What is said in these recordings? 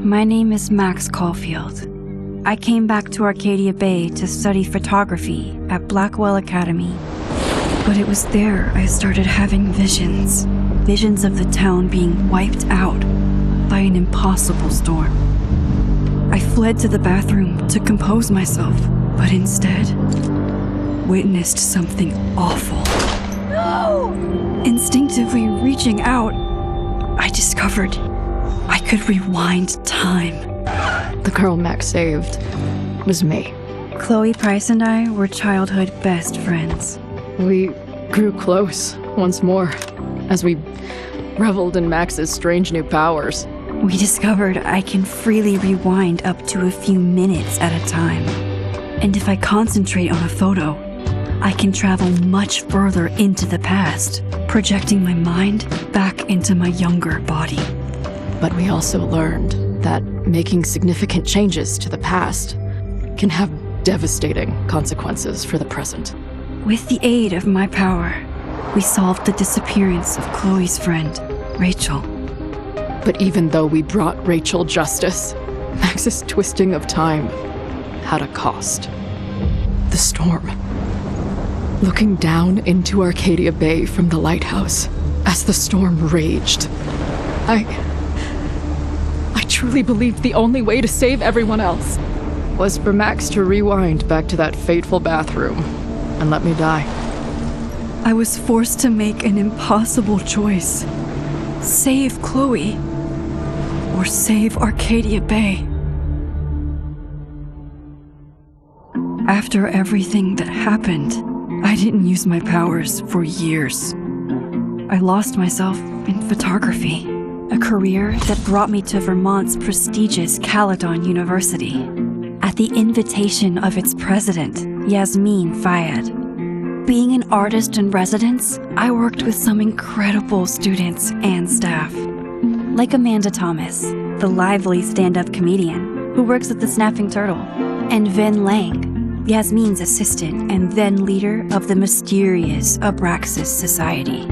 My name is Max Caulfield. I came back to Arcadia Bay to study photography at Blackwell Academy. But it was there I started having visions. Visions of the town being wiped out by an impossible storm. I fled to the bathroom to compose myself, but instead witnessed something awful. No! Instinctively reaching out, I discovered I could rewind time. The girl Max saved was me. Chloe Price and I were childhood best friends. We grew close once more as we reveled in Max's strange new powers. We discovered I can freely rewind up to a few minutes at a time. And if I concentrate on a photo, I can travel much further into the past, projecting my mind back into my younger body. But we also learned that making significant changes to the past can have devastating consequences for the present. With the aid of my power, we solved the disappearance of Chloe's friend, Rachel. But even though we brought Rachel justice, Max's twisting of time had a cost. The storm. Looking down into Arcadia Bay from the lighthouse as the storm raged, I truly believed the only way to save everyone else was for Max to rewind back to that fateful bathroom and let me die. I was forced to make an impossible choice. Save Chloe, or save Arcadia Bay. After everything that happened, I didn't use my powers for years. I lost myself in photography, a career that brought me to Vermont's prestigious Caledon University, at the invitation of its president, Yasmin Fayyad. Being an artist in residence, I worked with some incredible students and staff, like Amanda Thomas, the lively stand-up comedian who works at the Snapping Turtle, and Ven Lang, Yasmin's assistant and then leader of the mysterious Abraxas Society.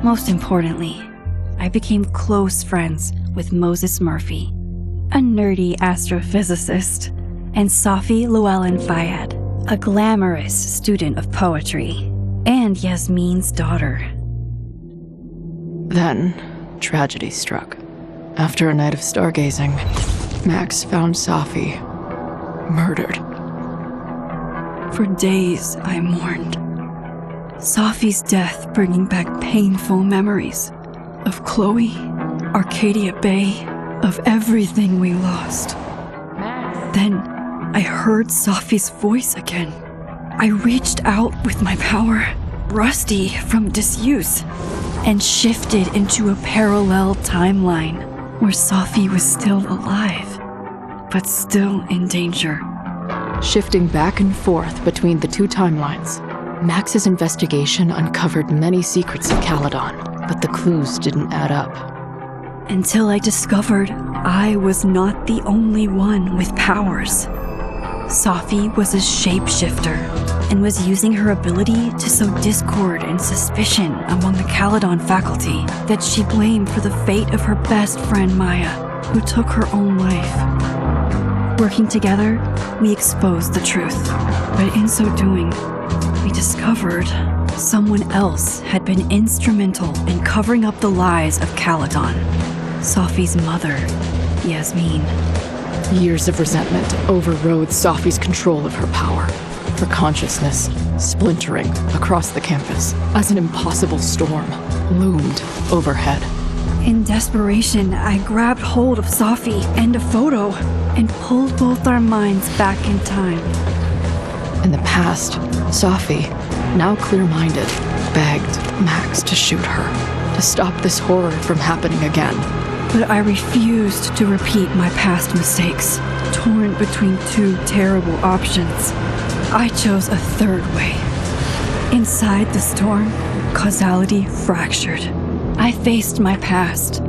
Most importantly, I became close friends with Moses Murphy, a nerdy astrophysicist, and Safi Llewellyn Fayyad, a glamorous student of poetry, and Yasmin's daughter. Then, tragedy struck. After a night of stargazing, Max found Safi murdered. For days, I mourned. Safi's death bringing back painful memories of Chloe, Arcadia Bay, of everything we lost. Then, I heard Safi's voice again. I reached out with my power, rusty from disuse, and shifted into a parallel timeline where Safi was still alive, but still in danger. Shifting back and forth between the two timelines, Max's investigation uncovered many secrets of Caledon, but the clues didn't add up. Until I discovered I was not the only one with powers. Safi was a shapeshifter and was using her ability to sow discord and suspicion among the Caledon faculty that she blamed for the fate of her best friend Maya, who took her own life. Working together, we exposed the truth, but in so doing, we discovered someone else had been instrumental in covering up the lies of Caledon. Safi's mother, Yasmin. Years of resentment overrode Safi's control of her power, her consciousness splintering across the campus as an impossible storm loomed overhead. In desperation, I grabbed hold of Safi and a photo and pulled both our minds back in time. In the past, Safi, now clear-minded, begged Max to shoot her, to stop this horror from happening again. But I refused to repeat my past mistakes, torn between two terrible options. I chose a third way. Inside the storm, causality fractured. I faced my past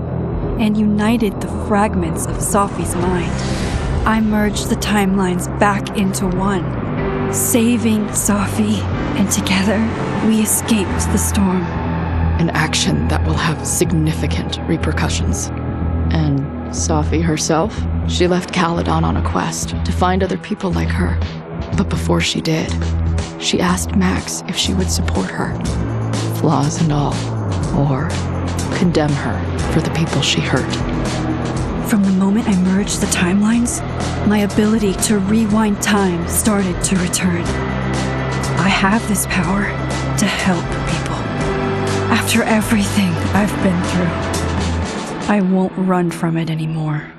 and united the fragments of Safi's mind. I merged the timelines back into one, saving Safi, and together we escaped the storm. An action that will have significant repercussions, and Safi herself, she left Caledon on a quest to find other people like her. But before she did, she asked Max if she would support her, flaws and all, or condemn her for the people she hurt. From the moment I merged the timelines, my ability to rewind time started to return. I have this power to help people. After everything I've been through, I won't run from it anymore.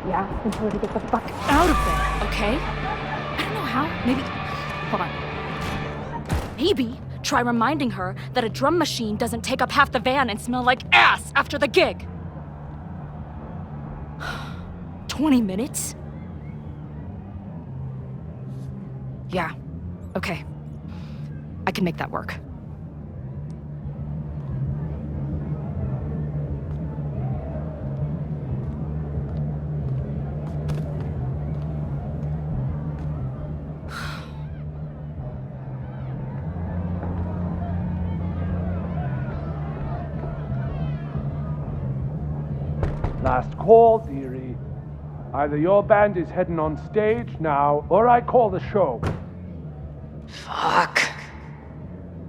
Yeah, and tell her to get the fuck out of there, okay? I don't know how. Maybe. Hold on. Maybe try reminding her that a drum machine doesn't take up half the van and smell like ass after the gig. 20 minutes? Yeah, okay. I can make that work. Last call, dearie. Either your band is heading on stage now, or I call the show. Fuck.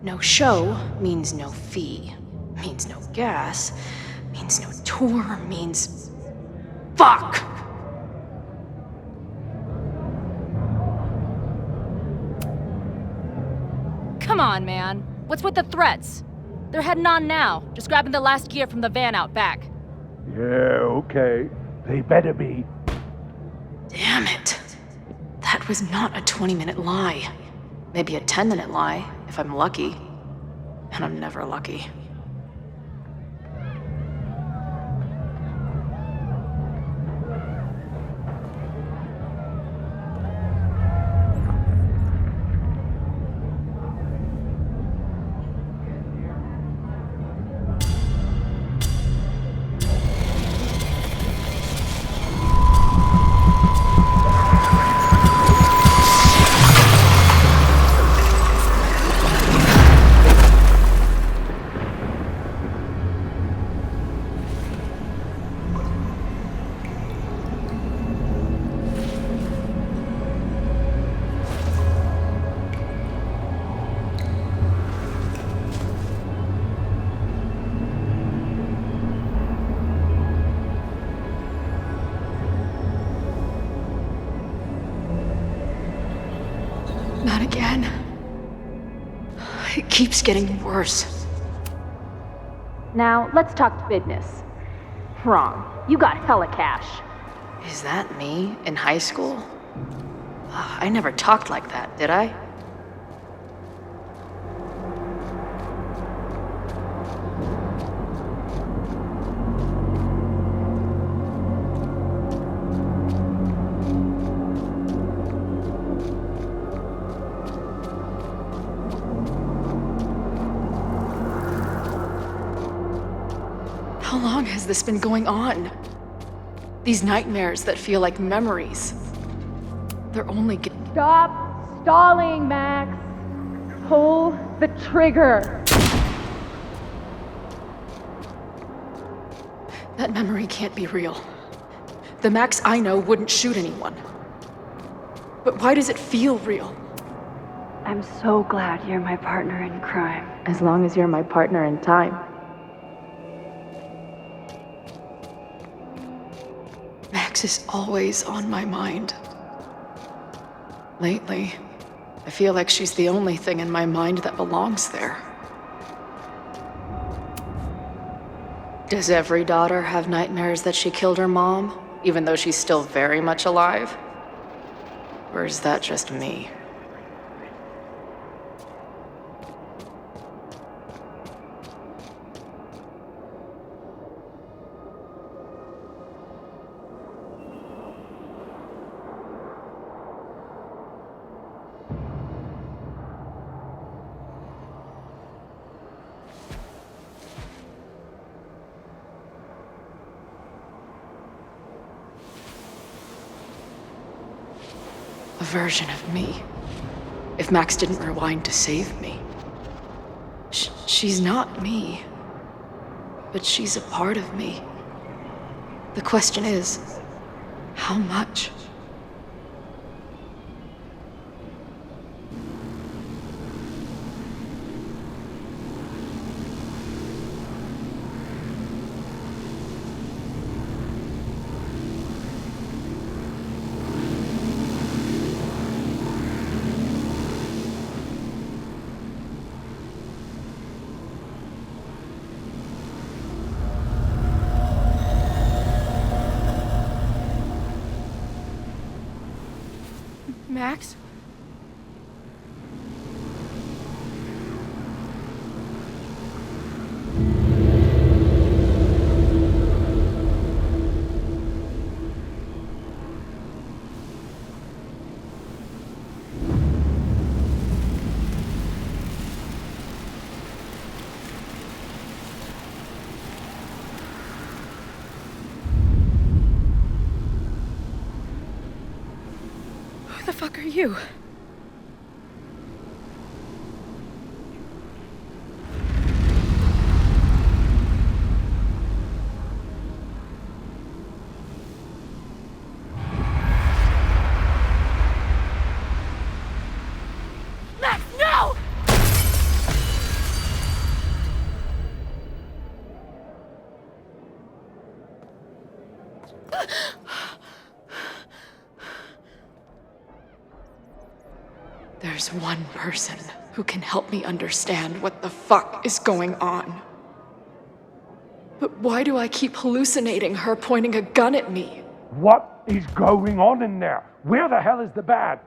No show means no fee, means no gas, means no tour, means... Fuck! Come on, man. What's with the threats? They're heading on now, just grabbing the last gear from the van out back. Yeah, okay. They better be. Damn it. That was not a 20-minute lie. Maybe a 10-minute lie, if I'm lucky. And I'm never lucky. Not again. It keeps getting worse. Now, let's talk business. Wrong. You got hella cash. Is that me in high school? I never talked like that, did I? How long has this been going on? These nightmares that feel like memories. They're only getting... Stop stalling, Max. Pull the trigger. That memory can't be real. The Max I know wouldn't shoot anyone. But why does it feel real? I'm so glad you're my partner in crime. As long as you're my partner in time. Max is always on my mind. Lately, I feel like she's the only thing in my mind that belongs there. Does every daughter have nightmares that she killed her mom, even though she's still very much alive? Or is that just me? A version of me. If Max didn't rewind to save me. She's not me. But she's a part of me. The question is, how much? Max? Who the fuck are you? Max, no! There's one person who can help me understand what the fuck is going on. But why do I keep hallucinating her pointing a gun at me? What is going on in there? Where the hell is the bad?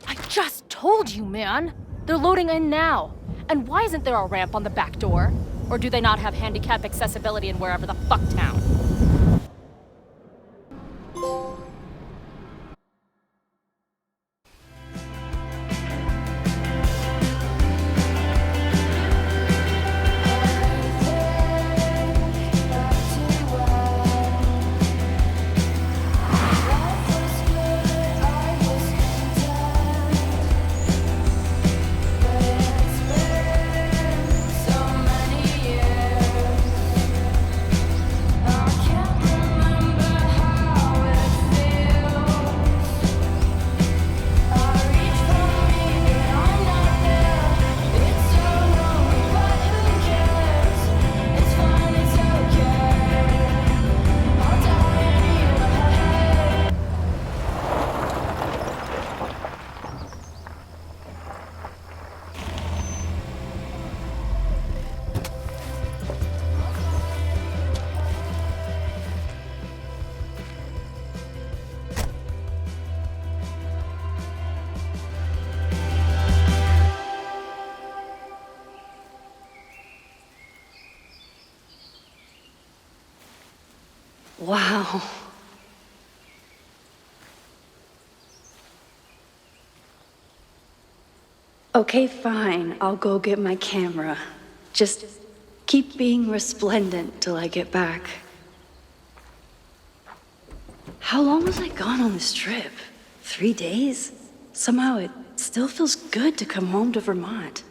I just told you, man! They're loading in now. And why isn't there a ramp on the back door? Or do they not have handicap accessibility in wherever the fuck town? Wow. Okay, fine. I'll go get my camera. Just keep being resplendent till I get back. How long was I gone on this trip? 3 days? somehow it still feels good to come home to Vermont.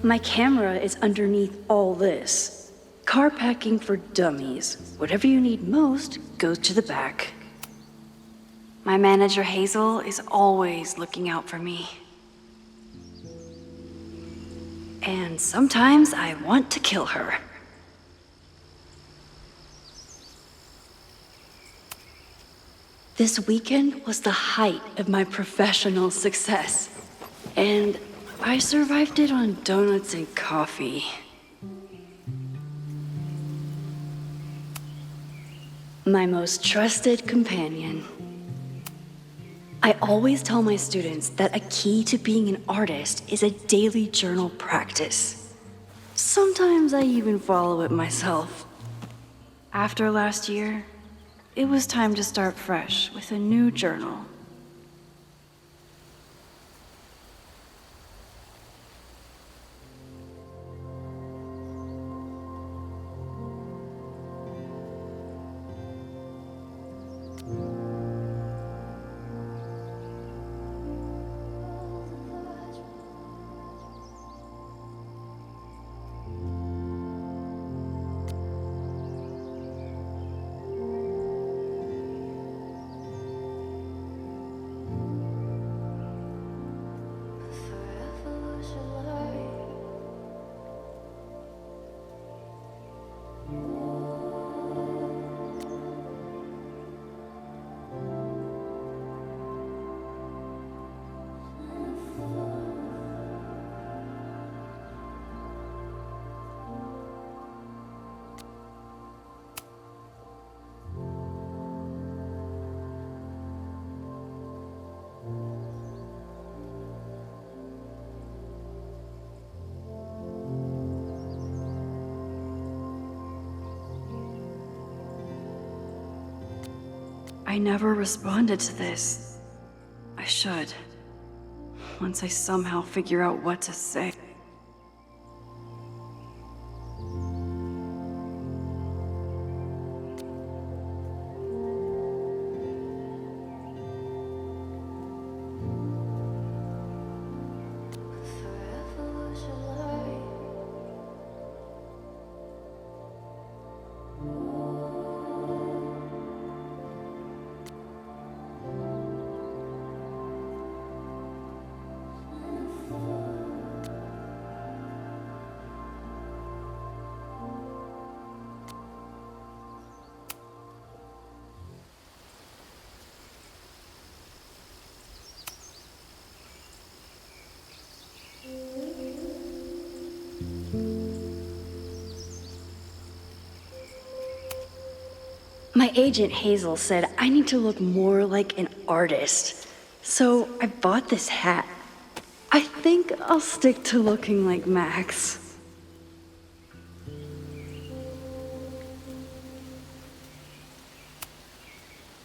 My camera is underneath all this. Car packing for dummies. Whatever you need most goes to the back. My manager Hazel is always looking out for me. And sometimes I want to kill her. This weekend was the height of my professional success, and I survived it on donuts and coffee. My most trusted companion. I always tell my students that a key to being an artist is a daily journal practice. Sometimes I even follow it myself. After last year, it was time to start fresh with a new journal. I never responded to this. I should. Once I somehow figure out what to say. My agent Hazel said I need to look more like an artist, so I bought this hat. I think I'll stick to looking like Max.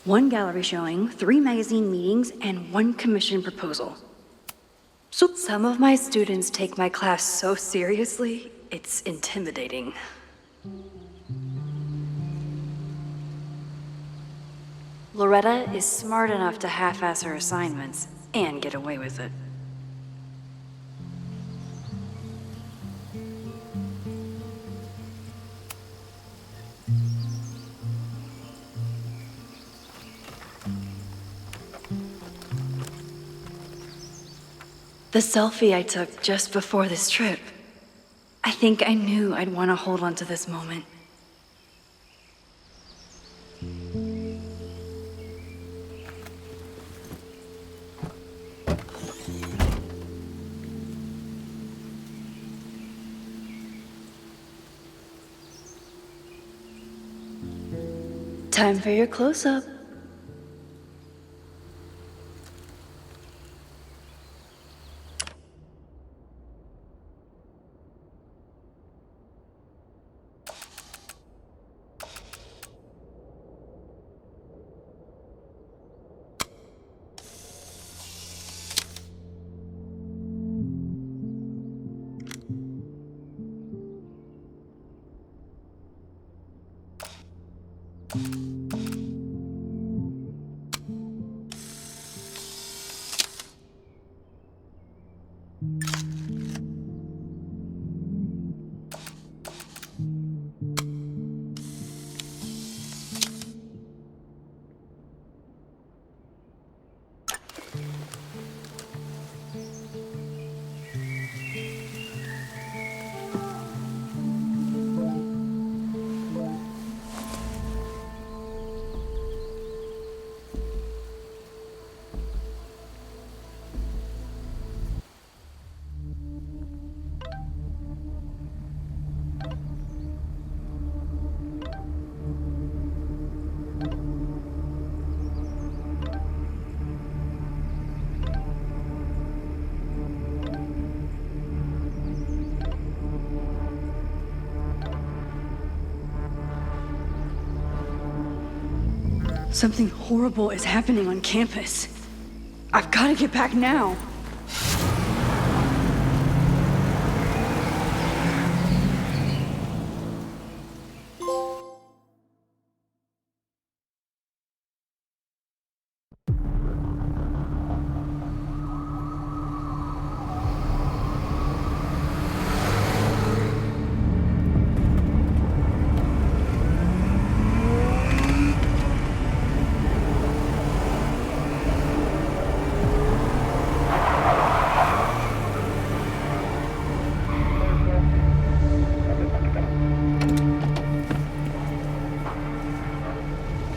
One gallery showing, 3 magazine meetings, and 1 commission proposal. So some of my students take my class so seriously, it's intimidating. Loretta is smart enough to half-ass her assignments and get away with it. The selfie I took just before this trip. I think I knew I'd want to hold on to this moment. Time for your close-up. Something horrible is happening on campus. I've got to get back now.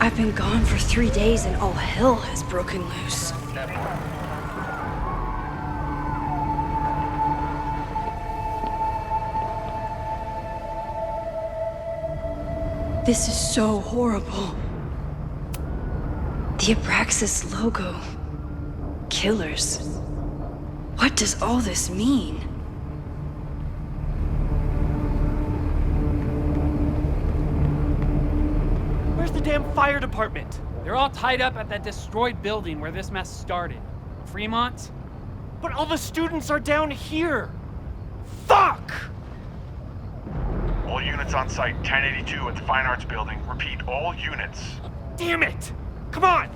I've been gone for 3 days and all hell has broken loose. This is so horrible. The Abraxas logo. Killers. What does all this mean? Where's the damn fire department? They're all tied up at that destroyed building where this mess started. Fremont? But all the students are down here! Fuck! All units on site, 1082 at the Fine Arts Building. Repeat, all units. Damn it! Come on!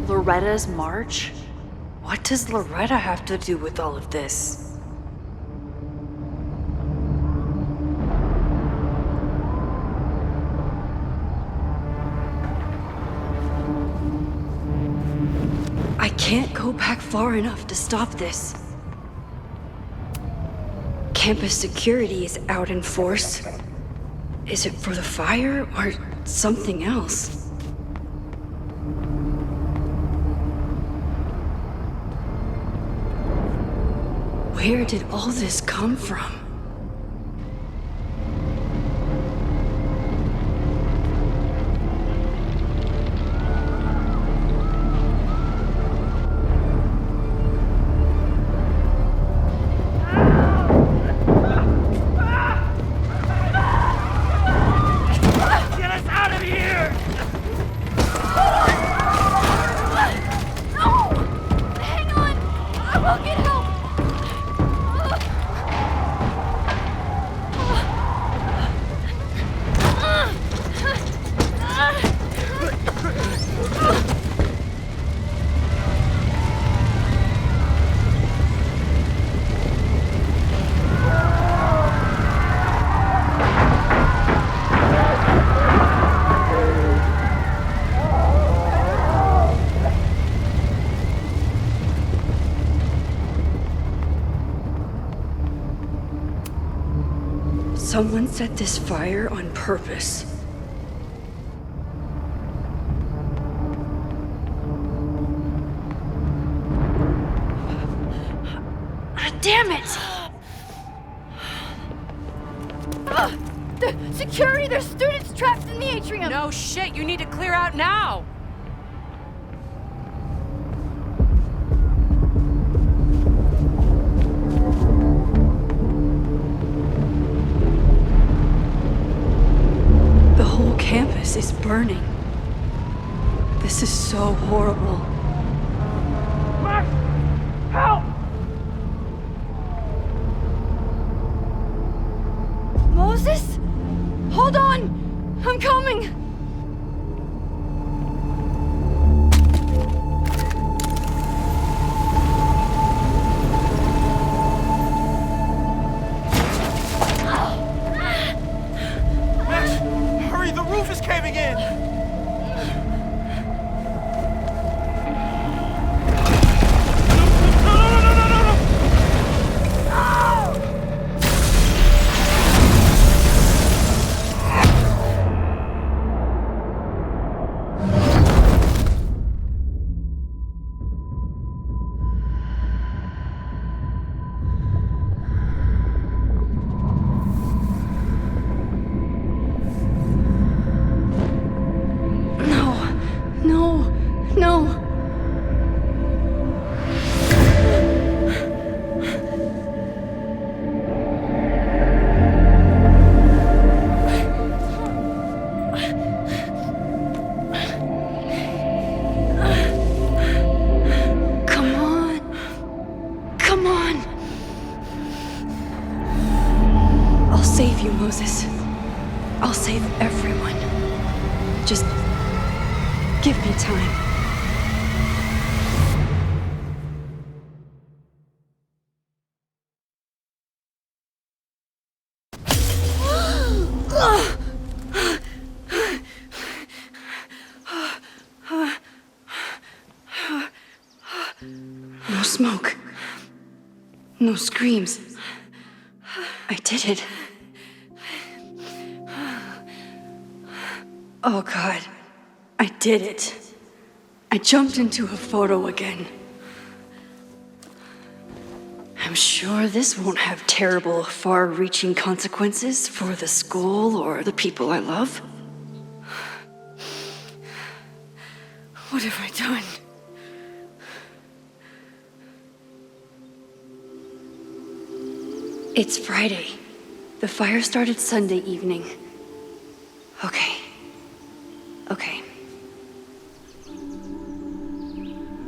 Loretta's march? What does Loretta have to do with all of this? I can't go back far enough to stop this. Campus security is out in force. Is it for the fire or something else? Where did all this come from? Get us out of here! No! Hang on! I will get help! Someone set this fire on purpose. Damn it! The security! There's students trapped in the atrium! No shit, you need to clear out now! The whole campus is burning. This is so horrible. Max! Help! Moses? Hold on! I'm coming! Max, hurry, the roof is caving in! you, Moses. I'll save everyone. Just give me time. No smoke. No screams. I did it. Oh God, I did it. I jumped into a photo again. I'm sure this won't have terrible, far-reaching consequences for the school or the people I love. What have I done? It's Friday. The fire started Sunday evening. Okay.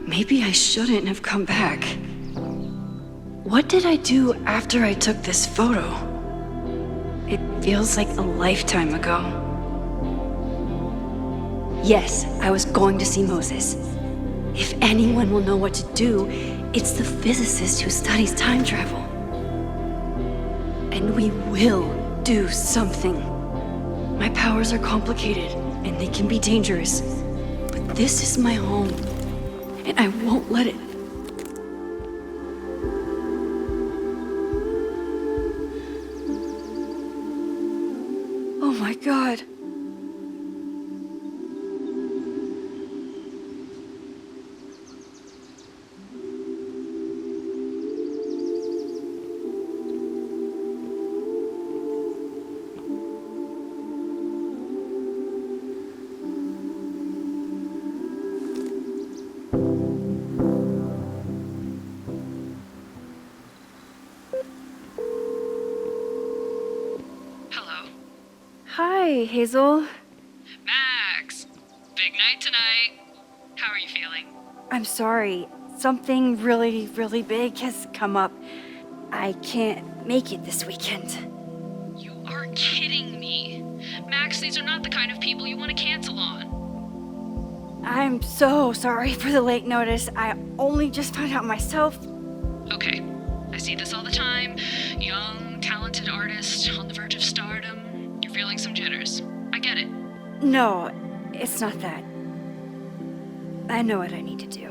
Maybe I shouldn't have come back. What did I do after I took this photo? It feels like a lifetime ago. Yes, I was going to see Moses. If anyone will know what to do, it's the physicist who studies time travel. And we will do something. My powers are complicated, and they can be dangerous. But this is my home, and I won't let it. Oh my God. Hi, Hazel. Max! Big night tonight. How are you feeling? I'm sorry. Something really, really big has come up. I can't make it this weekend. You are kidding me. Max, these are not the kind of people you want to cancel on. I'm so sorry for the late notice. I only just found out myself. Okay, I see this all the time. Young, talented artist on the verge of stardom. You're feeling some jitters. I get it. No, it's not that. I know what I need to do.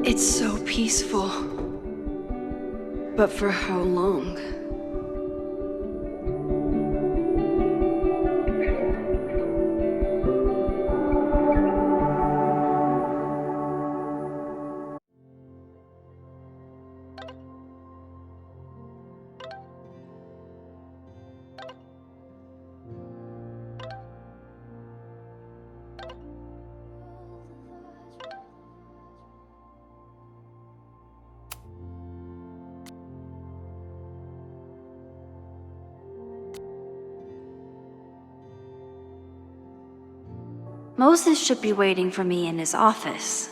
It's so peaceful. But for how long? Moses should be waiting for me in his office.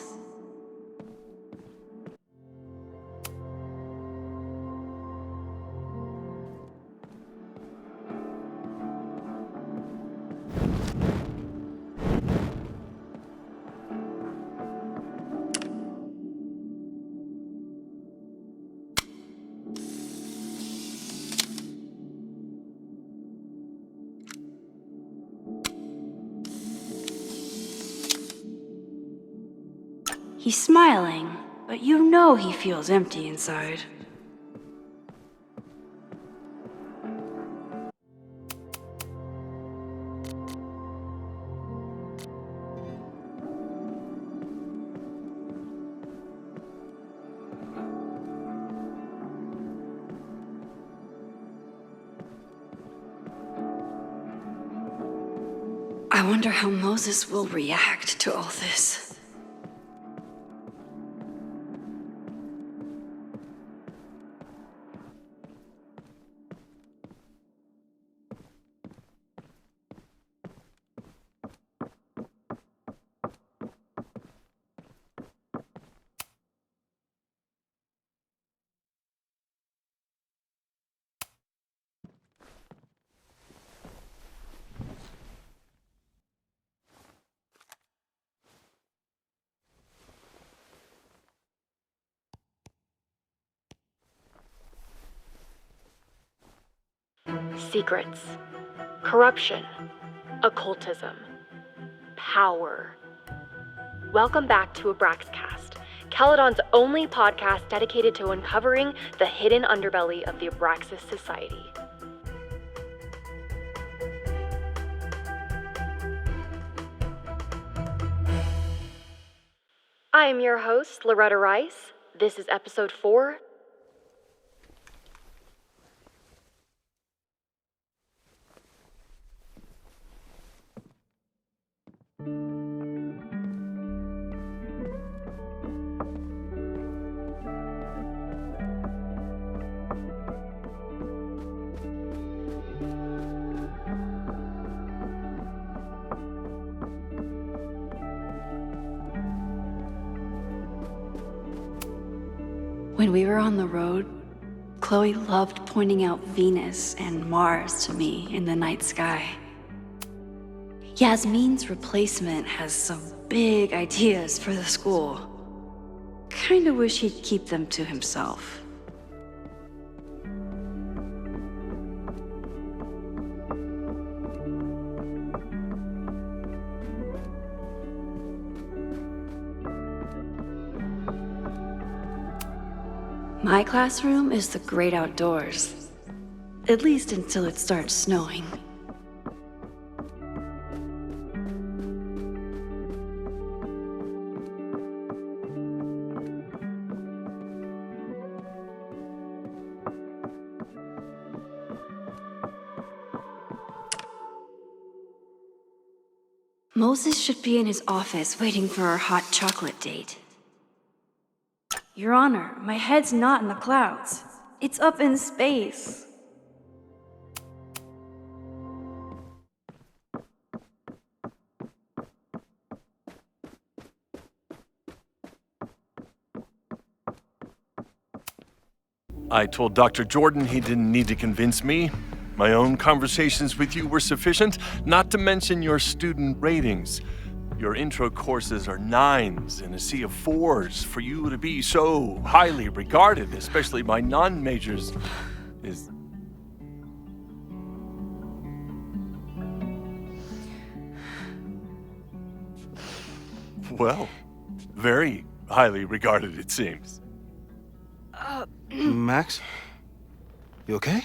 He's smiling, but you know he feels empty inside. I wonder how Moses will react to all this. Secrets, corruption, occultism, power. Welcome back to Abraxcast, Caledon's only podcast dedicated to uncovering the hidden underbelly of the Abraxas Society. I am your host, Loretta Rice. This is episode 4. When we were on the road, Chloe loved pointing out Venus and Mars to me in the night sky. Yasmin's replacement has some big ideas for the school. Kinda wish he'd keep them to himself. My classroom is the great outdoors. At least until it starts snowing. Moses should be in his office waiting for our hot chocolate date. Your Honor, my head's not in the clouds. It's up in space. I told Dr. Jordan he didn't need to convince me. My own conversations with you were sufficient, not to mention your student ratings. Your intro courses are 9s in a sea of 4s. For you to be so highly regarded, especially by non-majors, is... well, very highly regarded, it seems. Max? You okay?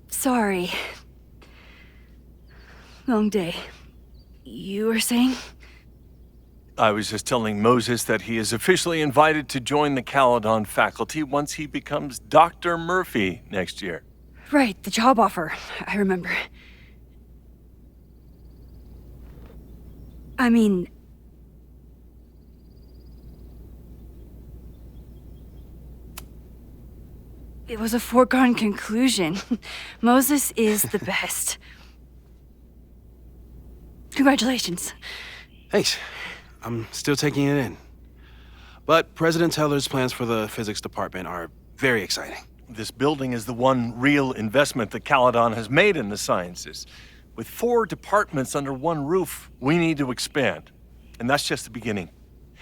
Sorry. Long day. You were saying? I was just telling Moses that he is officially invited to join the Caledon faculty once he becomes Dr. Murphy next year. Right, the job offer. I remember. I mean... it was a foregone conclusion. Moses is the best. Congratulations. Thanks. I'm still taking it in. But President Teller's plans for the physics department are very exciting. This building is the one real investment that Caledon has made in the sciences. With 4 departments under one roof, we need to expand. And that's just the beginning.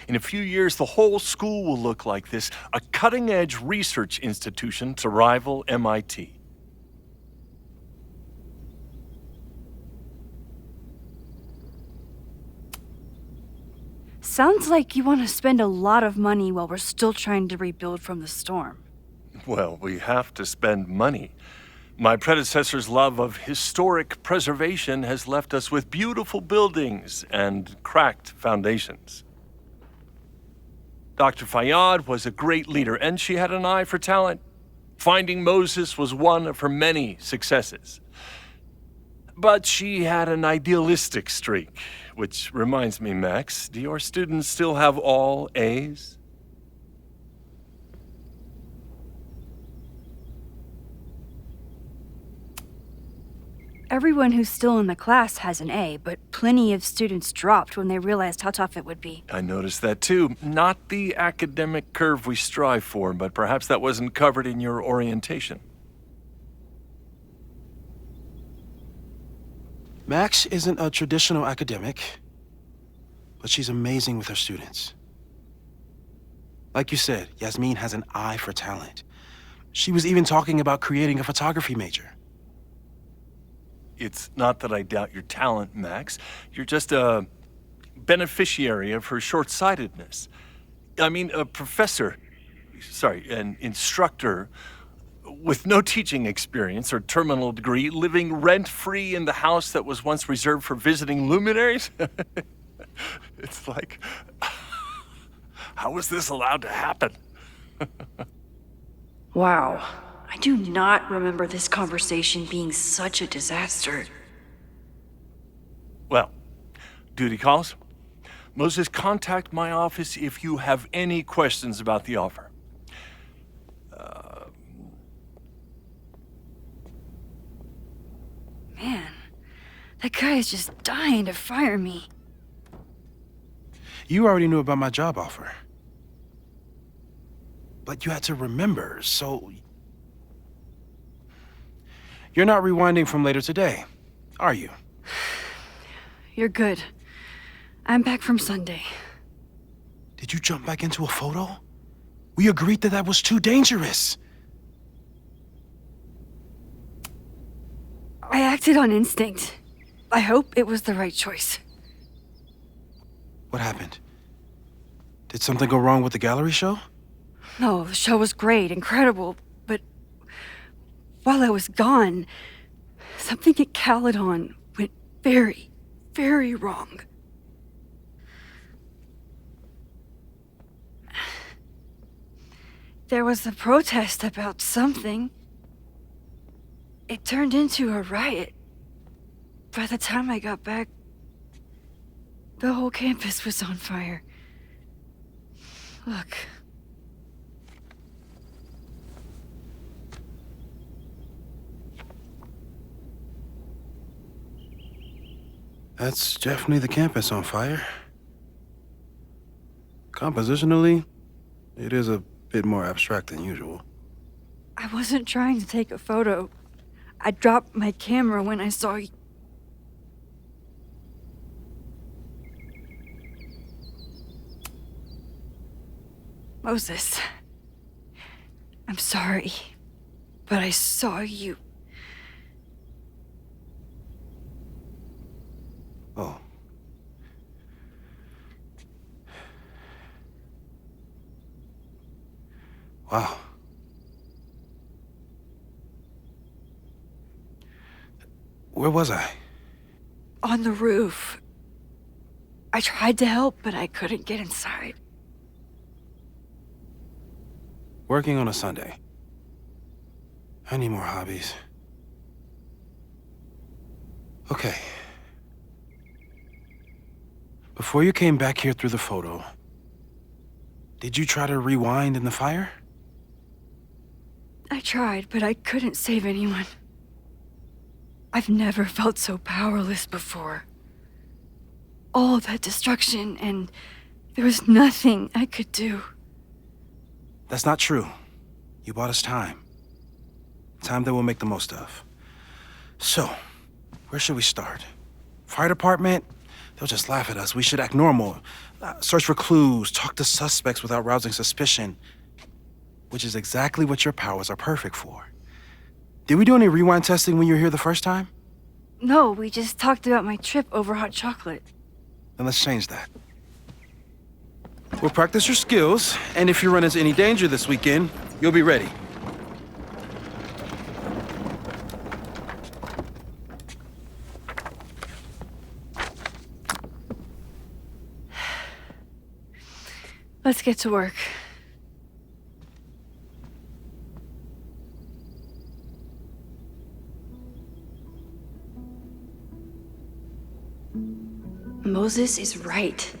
In a few years, the whole school will look like this, a cutting-edge research institution to rival MIT. Sounds like you want to spend a lot of money while we're still trying to rebuild from the storm. Well, we have to spend money. My predecessor's love of historic preservation has left us with beautiful buildings and cracked foundations. Dr. Fayyad was a great leader, and she had an eye for talent. Finding Moses was one of her many successes. But she had an idealistic streak, which reminds me, Max, do your students still have all A's? Everyone who's still in the class has an A, but plenty of students dropped when they realized how tough it would be. I noticed that too. Not the academic curve we strive for, but perhaps that wasn't covered in your orientation. Max isn't a traditional academic, but she's amazing with her students. Like you said, Yasmin has an eye for talent. She was even talking about creating a photography major. It's not that I doubt your talent, Max. You're just a beneficiary of her short-sightedness. I mean, an instructor with no teaching experience or terminal degree, living rent-free in the house that was once reserved for visiting luminaries? It's like, how was this allowed to happen? Wow. I do not remember this conversation being such a disaster. Well, duty calls. Moses, contact my office if you have any questions about the offer. Man, that guy is just dying to fire me. You already knew about my job offer. But you had to remember, so... You're not rewinding from later today, are you? You're good. I'm back from Sunday. Did you jump back into a photo? We agreed that that was too dangerous. I acted on instinct. I hope it was the right choice. What happened? Did something go wrong with the gallery show? No, the show was great, incredible, but while I was gone, something at Caledon went very, very wrong. There was a protest about something. It turned into a riot. By the time I got back, the whole campus was on fire. Look. That's definitely the campus on fire. Compositionally, it is a bit more abstract than usual. I wasn't trying to take a photo. I dropped my camera when I saw you. Moses, I'm sorry, but I saw you. Oh. Wow. Where was I? On the roof. I tried to help, but I couldn't get inside. Working on a Sunday. I need more hobbies. Okay. Before you came back here through the photo, did you try to rewind in the fire? I tried, but I couldn't save anyone. I've never felt so powerless before. All that destruction, and there was nothing I could do. That's not true. You bought us time. Time that we'll make the most of. So, where should we start? Fire department? They'll just laugh at us. We should act normal. Search for clues, talk to suspects without rousing suspicion. Which is exactly what your powers are perfect for. Did we do any rewind testing when you were here the first time? No, we just talked about my trip over hot chocolate. Then let's change that. We'll practice your skills, and if you run into any danger this weekend, you'll be ready. Let's get to work. Moses is right.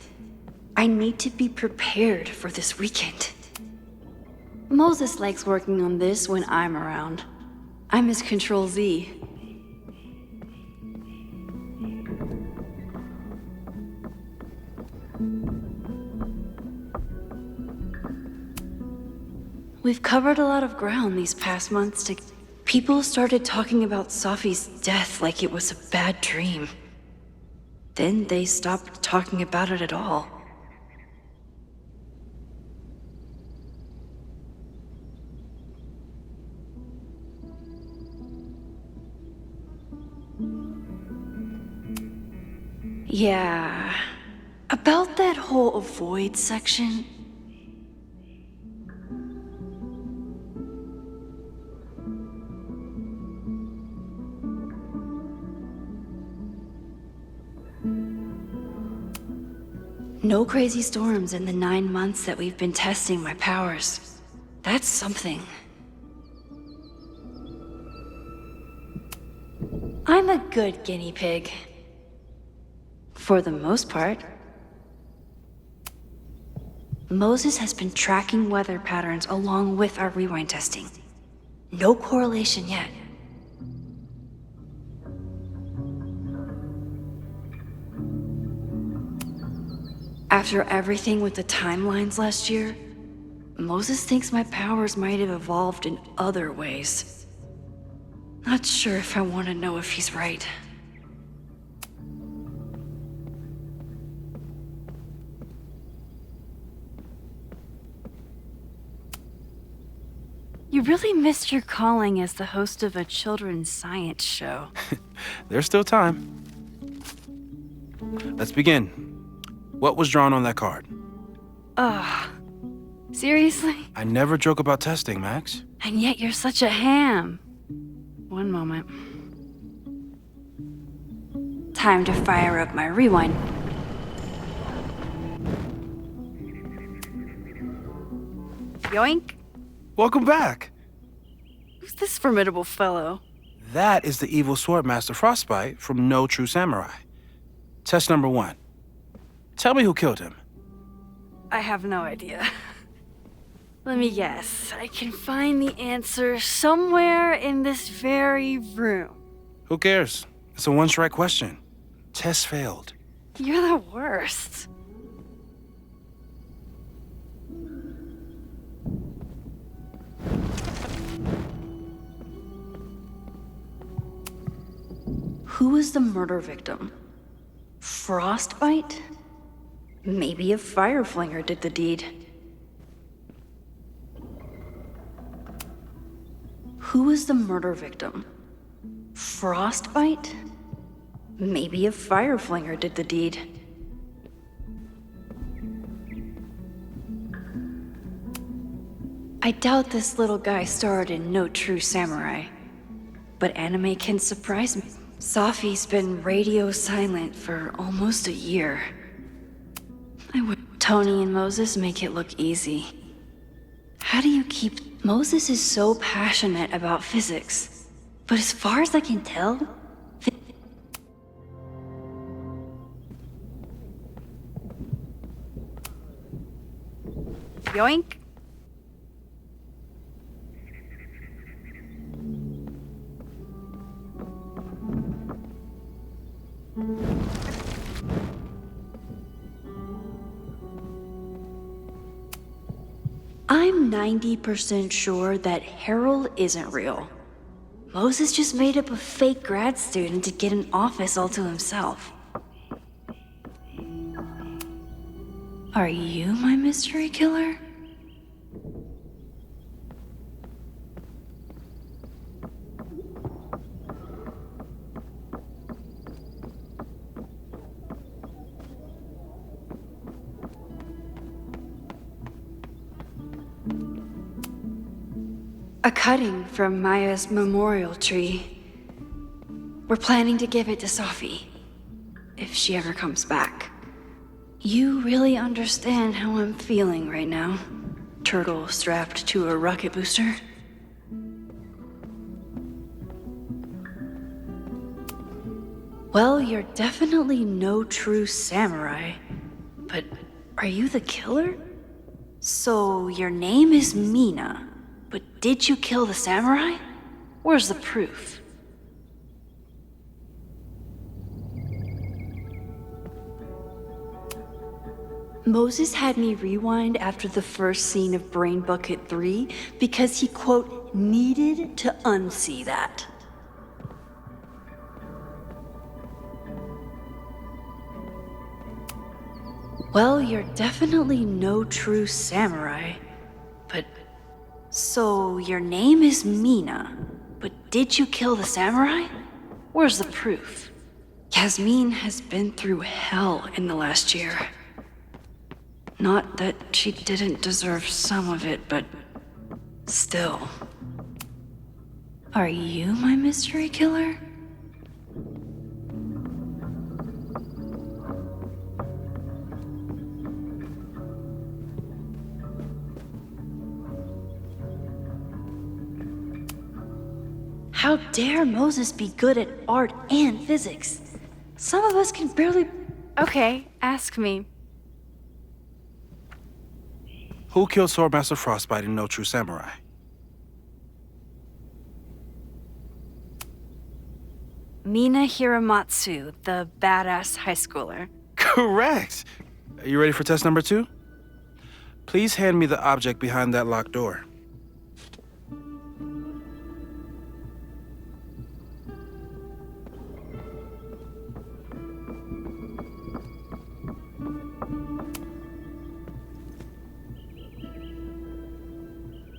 I need to be prepared for this weekend. Moses likes working on this when I'm around. I'm his Control Z. We've covered a lot of ground these past months. People started talking about Safi's death like it was a bad dream. Then they stopped talking about it at all. Yeah, about that whole avoid section. No crazy storms in the 9 months that we've been testing my powers. That's something. I'm a good guinea pig. For the most part. Moses has been tracking weather patterns along with our rewind testing. No correlation yet. After everything with the timelines last year, Moses thinks my powers might have evolved in other ways. Not sure if I want to know if he's right. You really missed your calling as the host of a children's science show. There's still time. Let's begin. What was drawn on that card? Seriously? I never joke about testing, Max. And yet you're such a ham. One moment. Time to fire up my rewind. Yoink. Welcome back. Who's this formidable fellow? That is the evil Swordmaster Frostbite from No True Samurai. Test number 1. Tell me who killed him. I have no idea. Let me guess. I can find the answer somewhere in this very room. Who cares? It's a one-strike question. Test failed. You're the worst. Who was the murder victim? Frostbite? Maybe a fire flinger did the deed. Who was the murder victim? Frostbite? Maybe a fire flinger did the deed. I doubt this little guy starred in No True Samurai, but anime can surprise me. Safi's been radio silent for almost a year. Tony and Moses make it look easy. How do you keep... Moses is so passionate about physics, but as far as I can tell... Yoink. I'm 90% sure that Harold isn't real. Moses just made up a fake grad student to get an office all to himself. Are you my mystery killer? A cutting from Maya's memorial tree. We're planning to give it to Safi, if she ever comes back. You really understand how I'm feeling right now, turtle strapped to a rocket booster? Well, you're definitely no true samurai. But are you the killer? So, your name is Mina, but did you kill the samurai? Where's the proof? Moses had me rewind after the first scene of Brain Bucket 3 because he, quote, needed to unsee that. Well, you're definitely no true samurai. But... so, your name is Mina, but did you kill the samurai? Where's the proof? Yasmin has been through hell in the last year. Not that she didn't deserve some of it, but still. Are you my mystery killer? How dare Moses be good at art and physics? Some of us can barely... Okay, ask me. Who killed Swordmaster Frostbite in No True Samurai? Mina Hiramatsu, the badass high schooler. Correct! Are you ready for test number 2? Please hand me the object behind that locked door.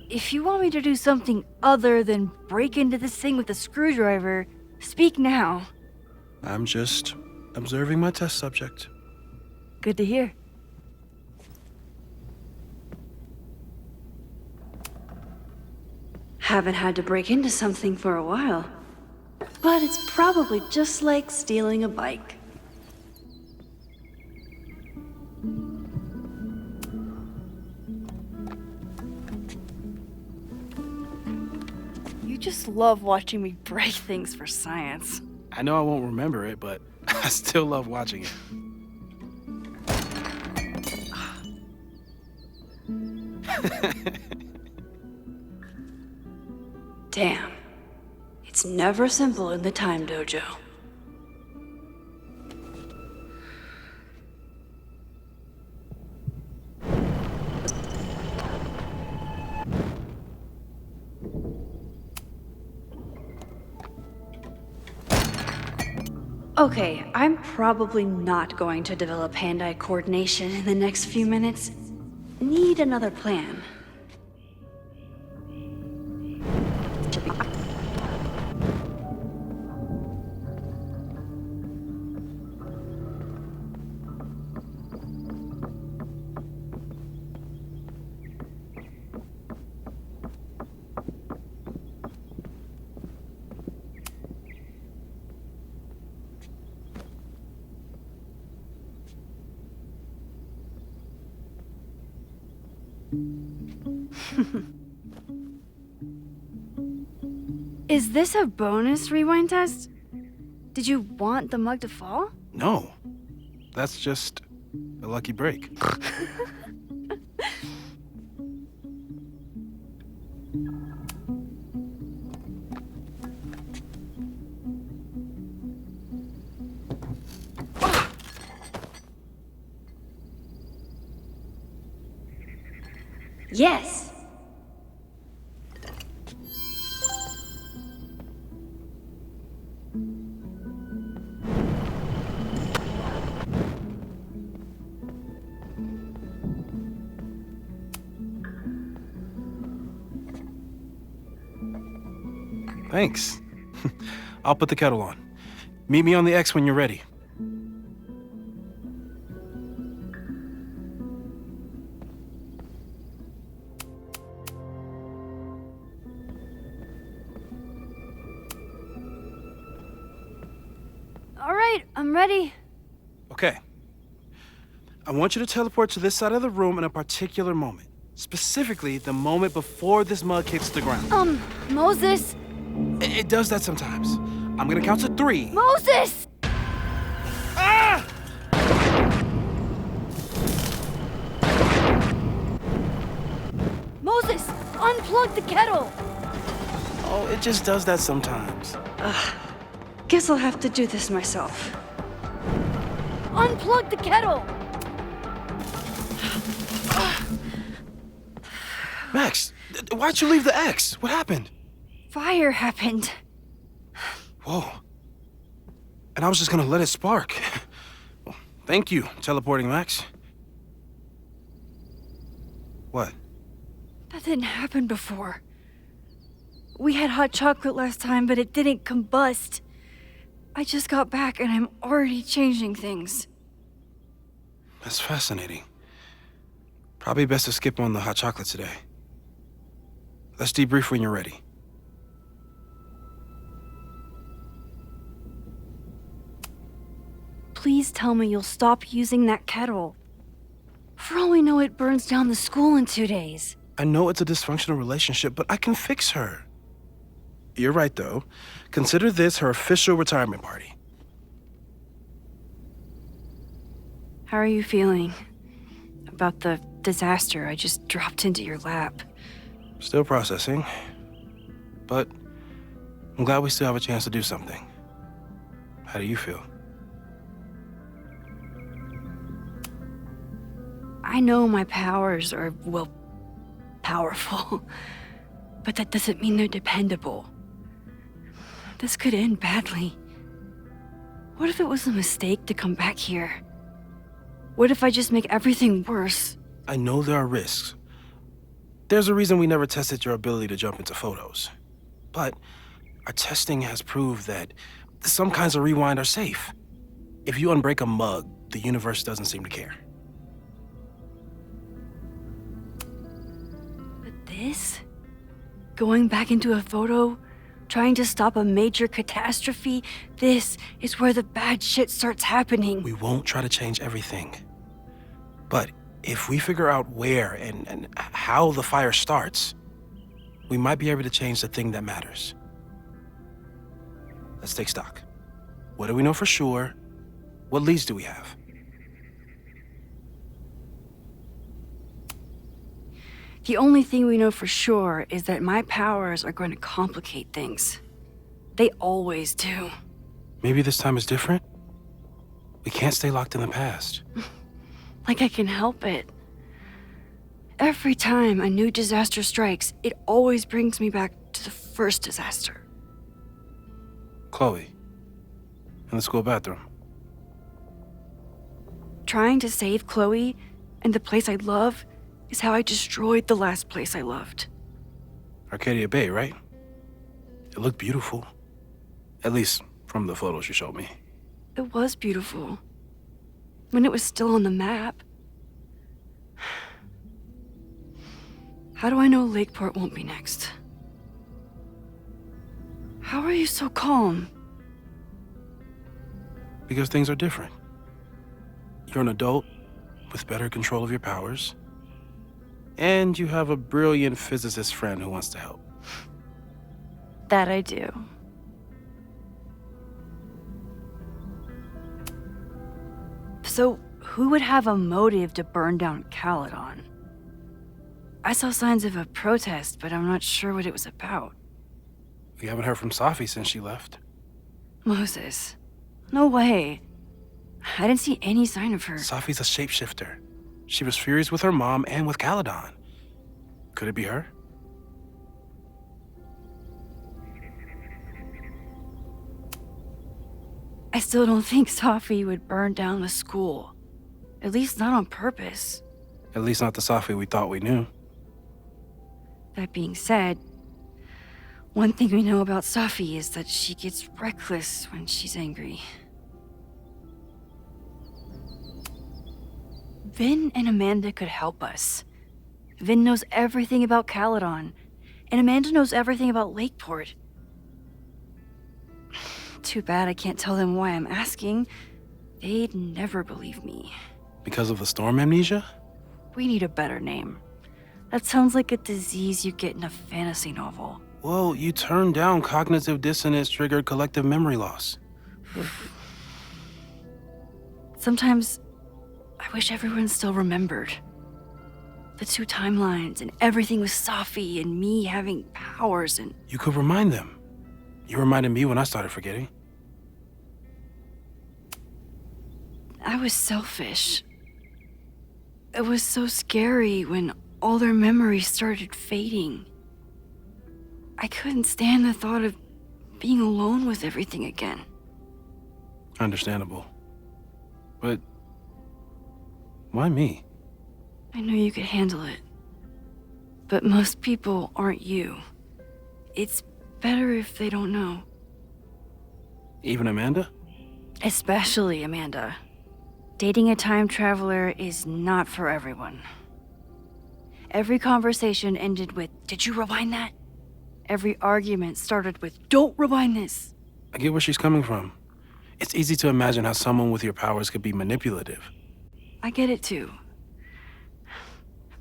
If you want me to do something other than break into this thing with a screwdriver, speak now. I'm just observing my test subject. Good to hear. Haven't had to break into something for a while. But it's probably just like stealing a bike. You just love watching me break things for science. I know I won't remember it, but I still love watching it. Damn. It's never simple in the time dojo. Okay, I'm probably not going to develop hand-eye coordination in the next few minutes. Need another plan. Is this a bonus rewind test? Did you want the mug to fall? No. That's just a lucky break. Yes! Thanks. I'll put the kettle on. Meet me on the X when you're ready. All right, I'm ready. Okay. I want you to teleport to this side of the room in a particular moment. Specifically, the moment before this mug hits the ground. Moses! It does that sometimes. I'm gonna count to 3. Moses! Moses, unplug the kettle! Oh, it just does that sometimes. Guess I'll have to do this myself. Unplug the kettle! Max, why'd you leave the X? What happened? Fire happened. Whoa. And I was just gonna let it spark. Well, thank you, teleporting Max. What? That didn't happen before. We had hot chocolate last time, but it didn't combust. I just got back and I'm already changing things. That's fascinating. Probably best to skip on the hot chocolate today. Let's debrief when you're ready. Please tell me you'll stop using that kettle. For all we know, it burns down the school in 2 days. I know it's a dysfunctional relationship, but I can fix her. You're right, though. Consider this her official retirement party. How are you feeling about the disaster I just dropped into your lap? Still processing. But I'm glad we still have a chance to do something. How do you feel? I know my powers are, well, powerful. But that doesn't mean they're dependable. This could end badly. What if it was a mistake to come back here? What if I just make everything worse? I know there are risks. There's a reason we never tested your ability to jump into photos. But our testing has proved that some kinds of rewind are safe. If you unbreak a mug, the universe doesn't seem to care. But this? Going back into a photo? Trying to stop a major catastrophe? This is where the bad shit starts happening. We won't try to change everything. But if we figure out where and how the fire starts, we might be able to change the thing that matters. Let's take stock. What do we know for sure? What leads do we have? The only thing we know for sure is that my powers are going to complicate things. They always do. Maybe this time is different? We can't stay locked in the past. Like I can help it. Every time a new disaster strikes, it always brings me back to the first disaster. Chloe, in the school bathroom. Trying to save Chloe and the place I love is how I destroyed the last place I loved. Arcadia Bay, right? It looked beautiful. At least from the photos you showed me. It was beautiful. When it was still on the map. How do I know Lakeport won't be next? How are you so calm? Because things are different. You're an adult with better control of your powers. And you have a brilliant physicist friend who wants to help. That I do. So, who would have a motive to burn down Caledon? I saw signs of a protest, but I'm not sure what it was about. We haven't heard from Safi since she left. Moses. No way. I didn't see any sign of her. Safi's a shapeshifter. She was furious with her mom and with Caledon. Could it be her? I still don't think Safi would burn down the school. At least not on purpose. At least not the Safi we thought we knew. That being said, one thing we know about Safi is that she gets reckless when she's angry. Vin and Amanda could help us. Vin knows everything about Caledon, and Amanda knows everything about Lakeport. Too bad I can't tell them why I'm asking. They'd never believe me. Because of the storm amnesia? We need a better name. That sounds like a disease you get in a fantasy novel. Well, you turned down cognitive dissonance triggered collective memory loss. Sometimes I wish everyone still remembered. The two timelines and everything with Safi and me having powers and... You could remind them. You reminded me when I started forgetting. I was selfish. It was so scary when all their memories started fading. I couldn't stand the thought of being alone with everything again. Understandable. But why me? I know you could handle it. But most people aren't you. It's better if they don't know. Even Amanda? Especially Amanda. Dating a time traveler is not for everyone. Every conversation ended with, "Did you rewind that?" Every argument started with, "Don't rewind this." I get where she's coming from. It's easy to imagine how someone with your powers could be manipulative. I get it too.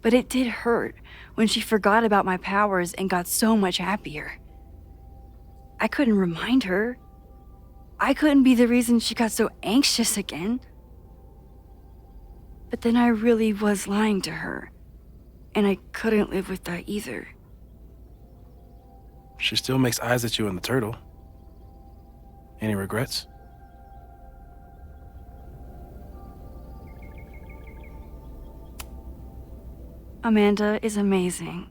But it did hurt when she forgot about my powers and got so much happier. I couldn't remind her. I couldn't be the reason she got so anxious again. But then I really was lying to her, and I couldn't live with that either. She still makes eyes at you and the turtle. Any regrets? Amanda is amazing.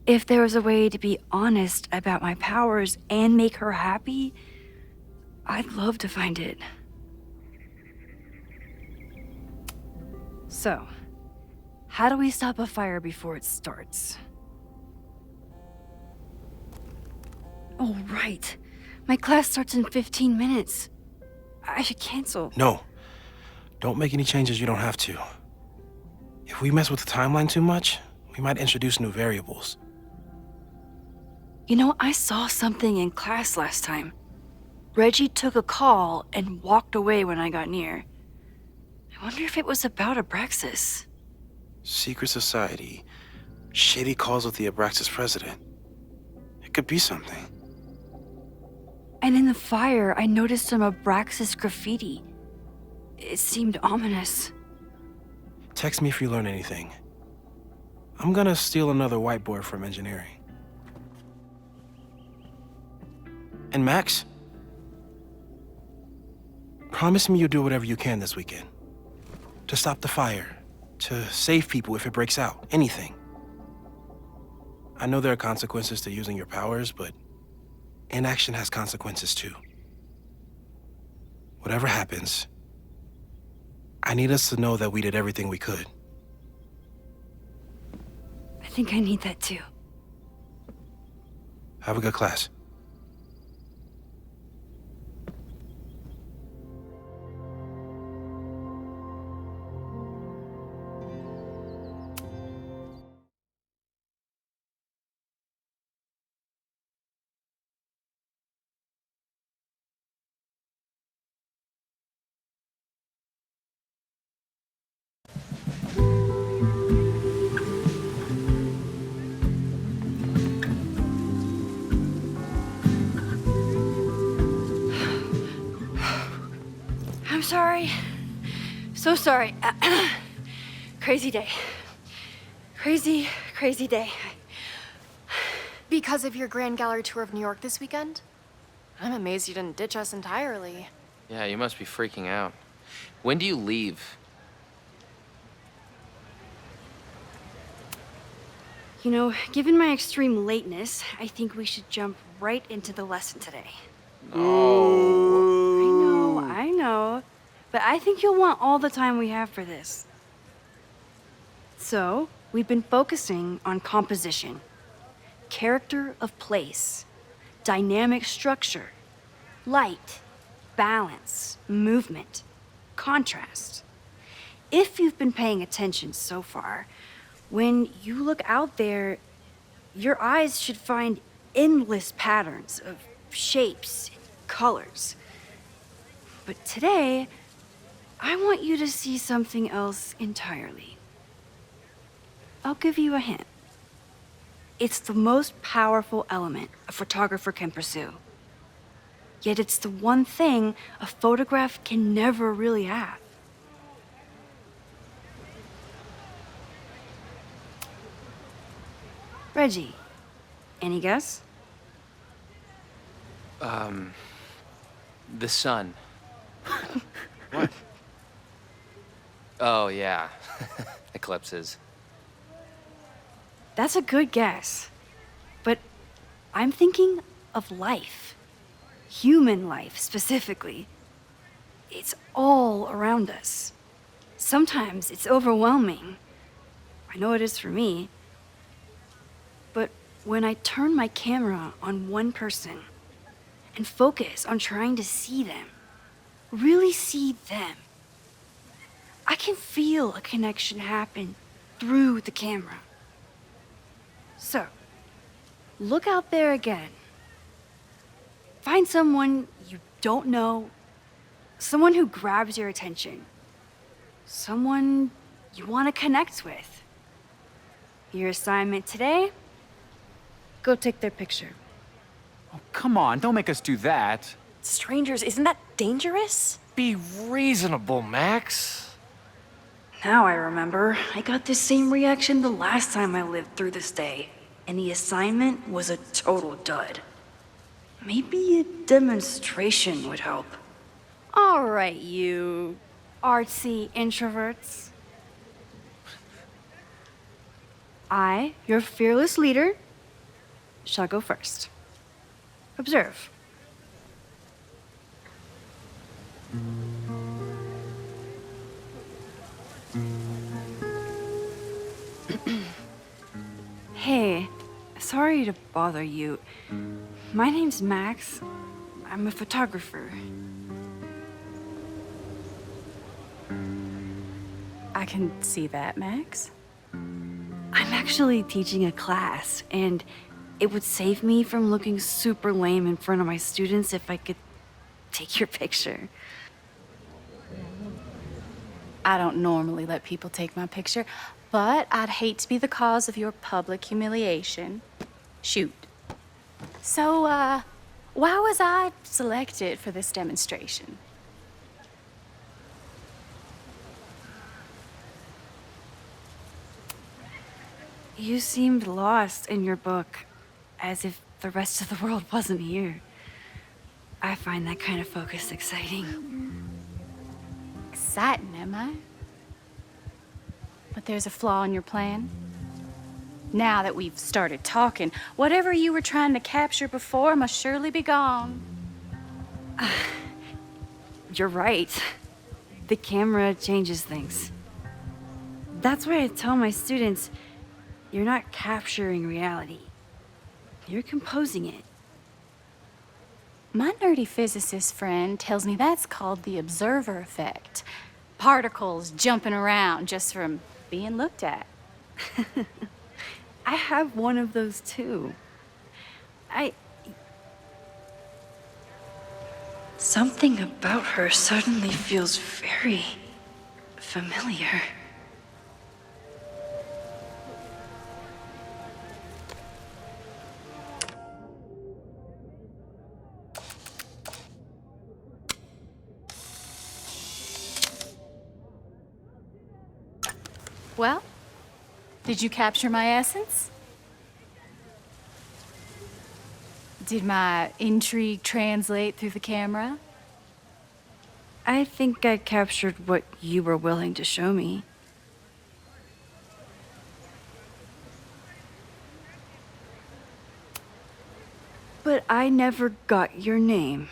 If there was a way to be honest about my powers and make her happy, I'd love to find it. So, how do we stop a fire before it starts? Oh, right. My class starts in 15 minutes. I should cancel. No. Don't make any changes you don't have to. If we mess with the timeline too much, we might introduce new variables. You know, I saw something in class last time. Reggie took a call and walked away when I got near. I wonder if it was about Abraxas. Secret society. Shady calls with the Abraxas president. It could be something. And in the fire, I noticed some Abraxas graffiti. It seemed ominous. Text me if you learn anything. I'm gonna steal another whiteboard from engineering. And Max? Promise me you'll do whatever you can this weekend. To stop the fire. To save people if it breaks out. Anything. I know there are consequences to using your powers, but inaction has consequences too. Whatever happens, I need us to know that we did everything we could. I think I need that too. Have a good class. I'm sorry. So sorry. Crazy day. Crazy day. Because of your Grand Gallery tour of New York this weekend? I'm amazed you didn't ditch us entirely. Yeah, you must be freaking out. When do you leave? You know, given my extreme lateness, I think we should jump right into the lesson today. No. I know. But I think you'll want all the time we have for this. So, we've been focusing on composition, character of place, dynamic structure, light, balance, movement, contrast. If you've been paying attention so far, when you look out there, your eyes should find endless patterns of shapes and colors. But today, I want you to see something else entirely. I'll give you a hint. It's the most powerful element a photographer can pursue. Yet it's the one thing a photograph can never really have. Reggie, any guess? The sun. What? Oh, yeah. Eclipses. That's a good guess. But I'm thinking of life. Human life, specifically. It's all around us. Sometimes it's overwhelming. I know it is for me. But when I turn my camera on one person and focus on trying to see them, really see them, I can feel a connection happen through the camera. So, look out there again. Find someone you don't know, someone who grabs your attention, someone you want to connect with. Your assignment today? Go take their picture. Oh, come on, don't make us do that. Strangers, isn't that dangerous? Be reasonable, Max. Now I remember, I got the same reaction the last time I lived through this day, and the assignment was a total dud. Maybe a demonstration would help. All right, you artsy introverts. I, your fearless leader, shall go first. Observe. Hey, sorry to bother you. My name's Max. I'm a photographer. I can see that, Max. I'm actually teaching a class, and it would save me from looking super lame in front of my students if I could take your picture. I don't normally let people take my picture, but I'd hate to be the cause of your public humiliation. Shoot. So, why was I selected for this demonstration? You seemed lost in your book, as if the rest of the world wasn't here. I find that kind of focus exciting. Exciting, am I? But there's a flaw in your plan. Now that we've started talking, whatever you were trying to capture before must surely be gone. You're right. The camera changes things. That's why I tell my students, you're not capturing reality. You're composing it. My nerdy physicist friend tells me that's called the observer effect. Particles jumping around just from being looked at. I have one of those too. Something about her suddenly feels very familiar. Well, did you capture my essence? Did my intrigue translate through the camera? I think I captured what you were willing to show me. But I never got your name.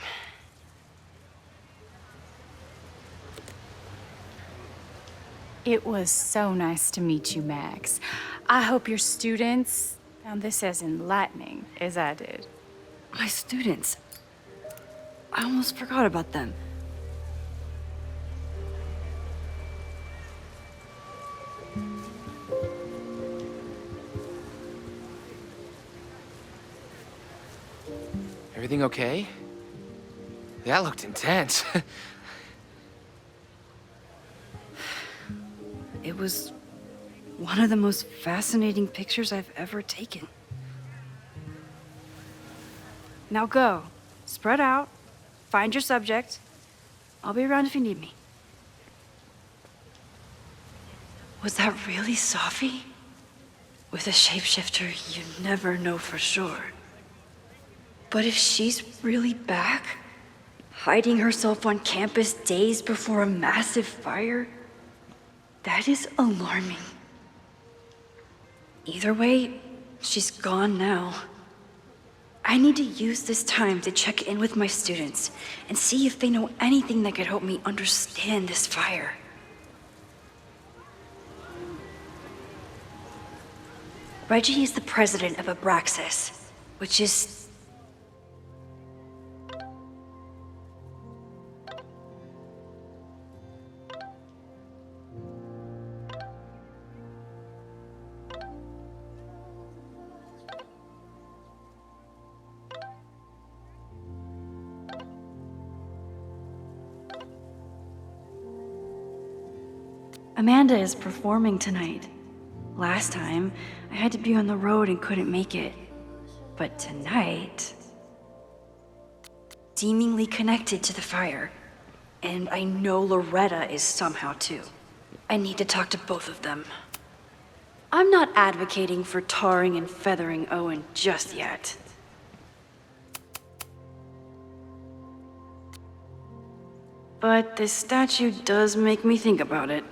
It was so nice to meet you, Max. I hope your students found this as enlightening as I did. My students. I almost forgot about them. Everything okay? That looked intense. It was one of the most fascinating pictures I've ever taken. Now go. Spread out. find your subject. I'll be around if you need me. Was that really Safi? With a shapeshifter, you never know for sure. But if she's really back, hiding herself on campus days before a massive fire, that is alarming. Either way, she's gone now. I need to use this time to check in with my students and see if they know anything that could help me understand this fire. Reggie is the president of Graças, which is... Amanda is performing tonight. Last time, I had to be on the road and couldn't make it. But tonight... seemingly connected to the fire. And I know Loretta is somehow too. I need to talk to both of them. I'm not advocating for tarring and feathering Owen just yet. But this statue does make me think about it.